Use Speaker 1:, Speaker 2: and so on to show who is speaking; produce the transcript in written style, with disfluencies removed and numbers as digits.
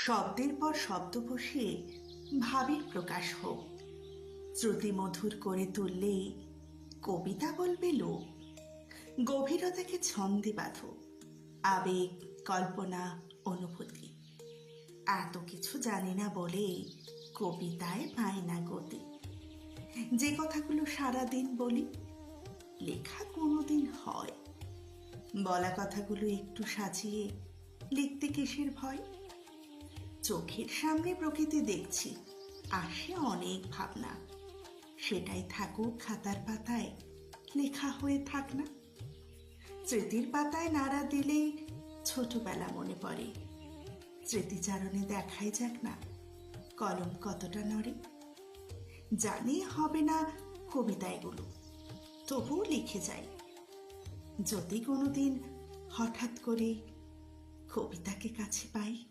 Speaker 1: শব্দের পর শব্দ বসিয়ে ভাবের প্রকাশ হোক, শ্রুতি মধুর করে তুললেই কবিতা বলবে লোক। গভীরতাকে ছন্দে বাঁধো, আবেগ, কল্পনা, অনুভূতি। এত কিছু জানি না বলে কবিতায় পায় না গতি। যে কথাগুলো সারাদিন বলি, লেখা কোনোদিন হয়। বলা কথাগুলো একটু সাজিয়ে লিখতে কিসের ভয়? চোখের সামনে প্রকৃতি দেখছি, আসে অনেক ভাবনা, সেটাই থাকুক খাতার পাতায়, লেখা হয়ে থাক না। স্মৃতির পাতায় নাড়া দিলেই ছোটবেলা মনে পড়ে। স্মৃতিচারণে দেখাই যাক না কলম কতটা নড়ে। জানি হবে না কবিতা এগুলো, তবুও লিখে যাই। যদি কোনোদিন হঠাৎ করে কবিতাকে কাছে পাই।